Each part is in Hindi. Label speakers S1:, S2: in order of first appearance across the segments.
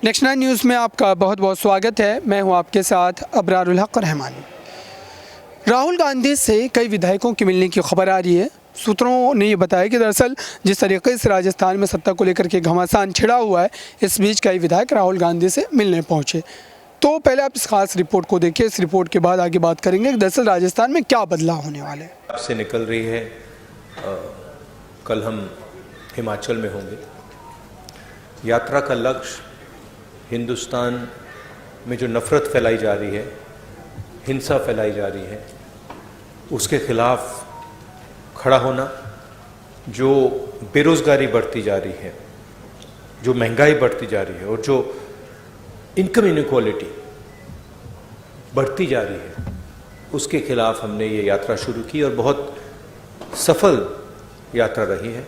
S1: नेक्स्ट 9 न्यूज़ में आपका बहुत बहुत स्वागत है। मैं हूं आपके साथ अबरारुल हक रहमानी। राहुल गांधी से कई विधायकों के मिलने की खबर आ रही है। सूत्रों ने ये बताया कि दरअसल जिस तरीके से राजस्थान में सत्ता को लेकर के घमासान छिड़ा हुआ है, इस बीच कई विधायक राहुल गांधी से मिलने पहुंचे। तो पहले आप इस खास रिपोर्ट को देखिए, इस रिपोर्ट के बाद आगे बात करेंगे कि दरअसल राजस्थान में क्या बदलाव होने वाले हैं।
S2: से निकल रही है। कल हम हिमाचल में होंगे। यात्रा का लक्ष्य हिंदुस्तान में जो नफ़रत फैलाई जा रही है, हिंसा फैलाई जा रही है, उसके खिलाफ खड़ा होना। जो बेरोज़गारी बढ़ती जा रही है, जो महंगाई बढ़ती जा रही है और जो इनकम इनइक्वालिटी बढ़ती जा रही है, उसके खिलाफ हमने ये यात्रा शुरू की और बहुत सफल यात्रा रही है।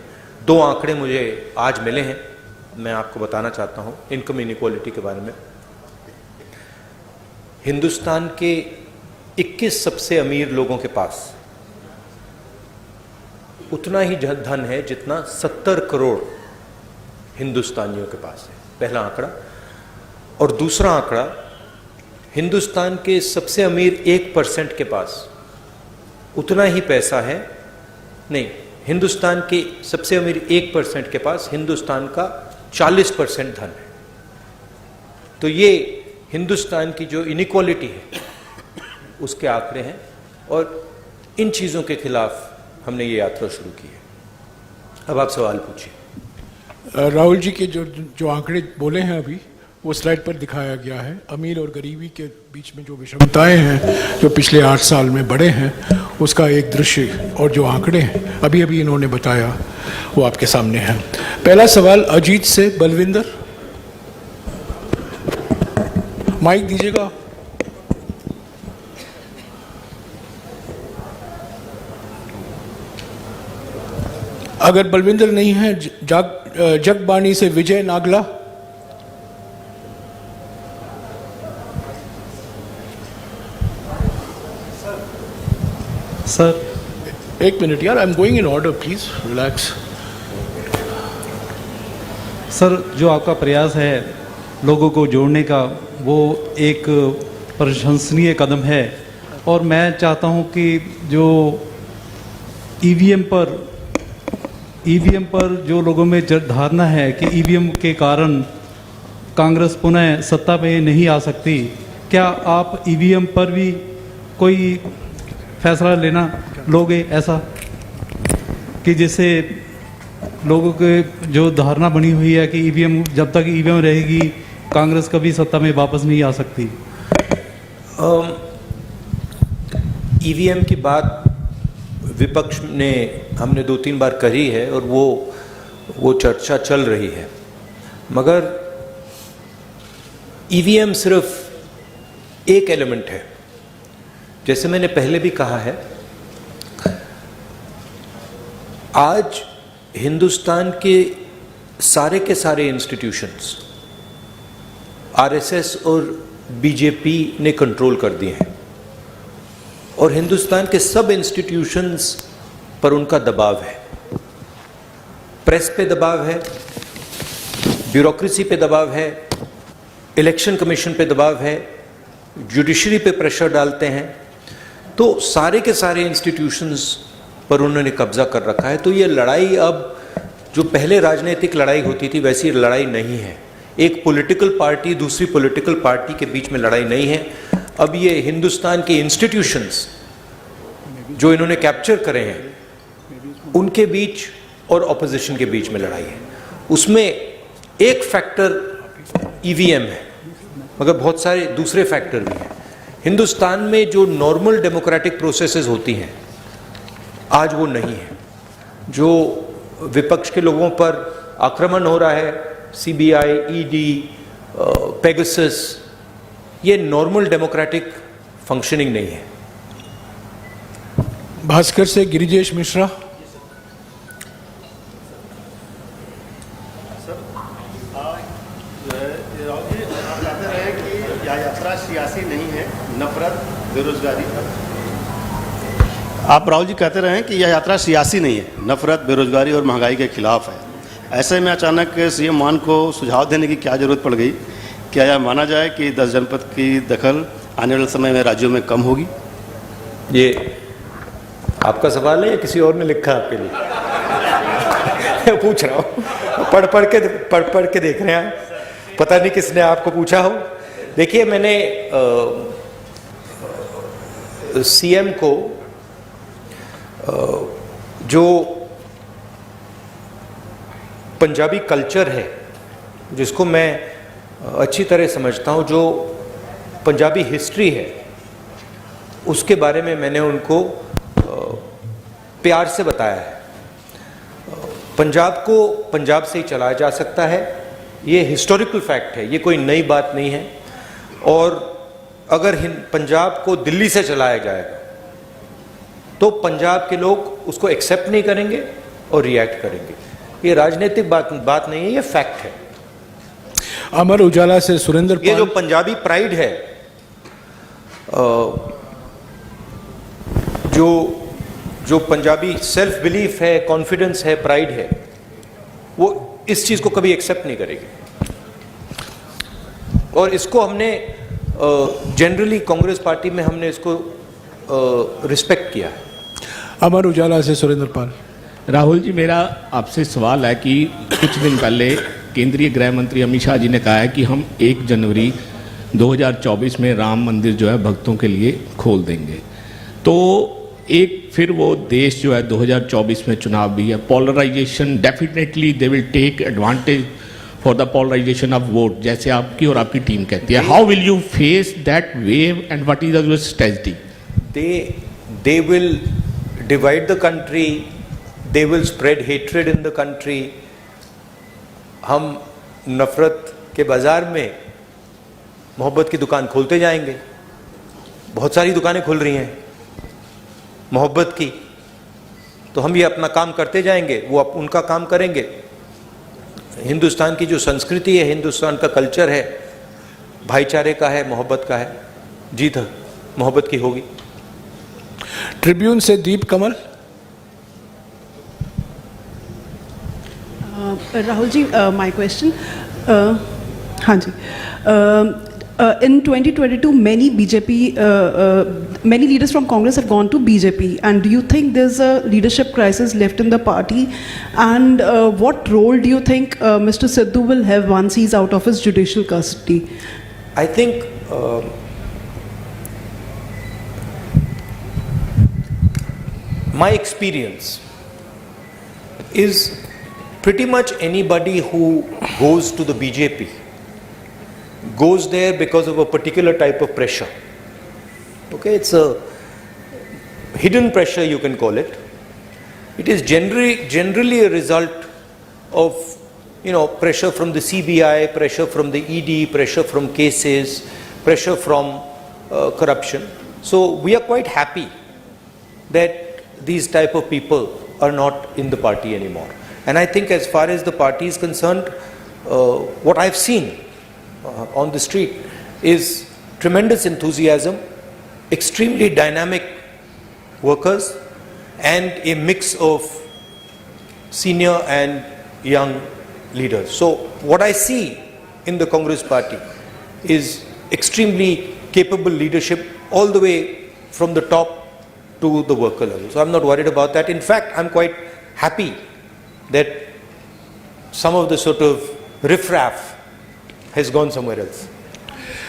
S2: 2 आंकड़े मुझे आज मिले हैं, मैं आपको बताना चाहता हूं इनकम इनइक्वालिटी के बारे में। हिंदुस्तान के 21 सबसे अमीर लोगों के पास उतना ही धन है जितना 70 करोड़ हिंदुस्तानियों के पास है, पहला आंकड़ा। और दूसरा आंकड़ा, हिंदुस्तान के सबसे अमीर 1% के पास उतना ही पैसा है, नहीं, हिंदुस्तान के सबसे अमीर 1% के पास हिंदुस्तान का 40% धन है। तो ये हिंदुस्तान की जो इनइक्वालिटी है उसके आंकड़े हैं और इन चीज़ों के खिलाफ हमने ये यात्रा शुरू की है। अब आप सवाल पूछिए।
S3: राहुल जी के जो आंकड़े बोले हैं अभी, वो स्लाइड पर दिखाया गया है। अमीर और गरीबी के बीच में जो विषमताएं हैं जो पिछले 8 साल में बढ़े हैं, उसका एक दृश्य और जो आंकड़े हैं अभी अभी इन्होंने बताया, वो आपके सामने हैं। पहला सवाल अजीत से, बलविंदर, माइक दीजिएगा। अगर बलविंदर नहीं है, जगबानी से विजय नागला।
S4: सर,
S3: 1 मिनट यार, I am going in order, please relax.
S4: Sir, जो आपका प्रयास है लोगों को जोड़ने का, वो एक प्रशंसनीय कदम है। और मैं चाहता हूं कि जो ईवीएम पर जो लोगों में धारणा है कि ईवीएम के कारण कांग्रेस पुनः सत्ता में नहीं आ सकती, क्या आप ईवीएम पर भी कोई फैसला लेना लोगे, ऐसा कि जिससे लोगों के जो धारणा बनी हुई है कि ईवीएम, जब तक ईवीएम रहेगी कांग्रेस कभी सत्ता में वापस नहीं आ सकती?
S2: ईवीएम की बात विपक्ष ने, हमने 2-3 बार करी है और वो चर्चा चल रही है, मगर ईवीएम सिर्फ एक एलिमेंट है। जैसे मैंने पहले भी कहा है, आज हिंदुस्तान के सारे इंस्टीट्यूशंस आरएसएस और बीजेपी ने कंट्रोल कर दिए हैं और हिंदुस्तान के सब इंस्टीट्यूशंस पर उनका दबाव है। प्रेस पे दबाव है, ब्यूरोक्रेसी पे दबाव है, इलेक्शन कमीशन पे दबाव है, जुडिशरी पे प्रेशर डालते हैं। तो सारे के सारे इंस्टीट्यूशंस पर उन्होंने कब्जा कर रखा है। तो ये लड़ाई अब, जो पहले राजनीतिक लड़ाई होती थी, वैसी लड़ाई नहीं है। एक पॉलिटिकल पार्टी दूसरी पॉलिटिकल पार्टी के बीच में लड़ाई नहीं है। अब ये हिंदुस्तान के इंस्टीट्यूशंस जो इन्होंने कैप्चर करे हैं, उनके बीच और ऑपोजिशन के बीच में लड़ाई है। उसमें एक फैक्टर ईवीएम है, मगर बहुत सारे दूसरे फैक्टर भी हैं। हिंदुस्तान में जो नॉर्मल डेमोक्रेटिक प्रोसेसेस होती हैं, आज वो नहीं है। जो विपक्ष के लोगों पर आक्रमण हो रहा है, सीबीआई, ईडी, पेगासस, ये नॉर्मल डेमोक्रेटिक फंक्शनिंग नहीं है।
S3: भास्कर से गिरिजेश मिश्रा।
S5: यात्रा सियासी नहीं है, नफरत, बेरोजगारी। आप राहुल जी कहते रहे कि यह यात्रा सियासी नहीं है, नफरत, बेरोजगारी और महंगाई के खिलाफ है। ऐसे में अचानक सीएम मान को सुझाव देने की क्या जरूरत पड़ गई क्या यह माना जाए कि 10 जनपद की दखल आने वाले समय में राज्यों में कम होगी?
S2: ये आपका सवाल है या किसी और ने लिखा आपके लिए? मैं पूछ रहा हूँ, पढ़ पढ़ के देख रहे हैं आप, पता नहीं किसने आपको पूछा हो। देखिए, मैंने सीएम को जो पंजाबी कल्चर है, जिसको मैं अच्छी तरह समझता हूँ, जो पंजाबी हिस्ट्री है, उसके बारे में मैंने उनको प्यार से बताया है। पंजाब को पंजाब से ही चलाया जा सकता है, ये हिस्टोरिकल फैक्ट है, ये कोई नई बात नहीं है। और अगर पंजाब को दिल्ली से चलाया जाएगा तो पंजाब के लोग उसको एक्सेप्ट नहीं करेंगे और रिएक्ट करेंगे। ये राजनीतिक बात नहीं है, ये फैक्ट है।
S3: अमर उजाला से सुरेंद्र
S2: ये जो
S3: पाल।
S2: पंजाबी प्राइड है, जो पंजाबी सेल्फ बिलीफ है, कॉन्फिडेंस है, प्राइड है, वो इस चीज को कभी एक्सेप्ट नहीं करेगी। और इसको हमने जनरली कांग्रेस पार्टी में हमने इसको रिस्पेक्ट किया है।
S3: अमर उजाला से सुरेंद्र पाल।
S6: राहुल जी, मेरा आपसे सवाल है कि कुछ दिन पहले केंद्रीय गृह मंत्री अमित शाह जी ने कहा है कि हम 1 जनवरी 2024 में राम मंदिर जो है भक्तों के लिए खोल देंगे। तो एक फिर वो देश जो है 2024 में चुनाव भी है, polarisation, definitely they will take advantage for the polarisation of vote, जैसे आपकी और आपकी टीम कहती है। How will you face that wave and what is your strategy?
S2: They will divide the country, they will spread hatred in the country. हम नफरत के बाजार में मोहब्बत की दुकान खोलते जाएंगे। बहुत सारी दुकानें खुल रही हैं मोहब्बत की, तो हम ये अपना काम करते जाएंगे, वो उनका काम करेंगे। हिंदुस्तान की जो संस्कृति है, हिंदुस्तान का कल्चर है, भाईचारे का है, मोहब्बत का है, जीत मोहब्बत की होगी।
S3: ट्रिब्यून से दीप कमल।
S7: राहुल जी, माय क्वेश्चन, हाँ जी, in 2022 many leaders from Congress have gone to BJP, and do you think there's a leadership crisis left in the party, and what role do you think Mr. Sidhu will have once he's out of his judicial custody?
S2: I think my experience is pretty much anybody who goes to the BJP goes there because of a particular type of pressure. Okay, it's a hidden pressure, you can call it. It is generally a result of, pressure from the CBI, pressure from the ED, pressure from cases, pressure from corruption. So we are quite happy that these type of people are not in the party anymore. And I think as far as the party is concerned, what I've seen on the street is tremendous enthusiasm, extremely dynamic workers, and a mix of senior and young leaders. So what I see in the Congress party is extremely capable leadership all the way from the top to the worker level. So I'm not worried about that. In fact, I'm quite happy that some of the sort of riffraff has gone somewhere else.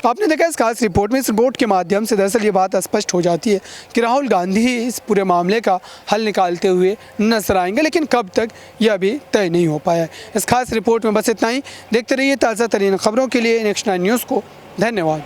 S1: आपने देखा इस खास रिपोर्ट में, इस रिपोर्ट के माध्यम से दरअसल ये बात स्पष्ट हो जाती है कि राहुल गांधी इस पूरे मामले का हल निकालते हुए नजर आएंगे, लेकिन कब तक यह अभी तय नहीं हो पाया है। इस खास रिपोर्ट में बस इतना ही। देखते रहिए ताज़ा तरीन खबरों के लिए नेक्स्ट 9 न्यूज़ को। धन्यवाद।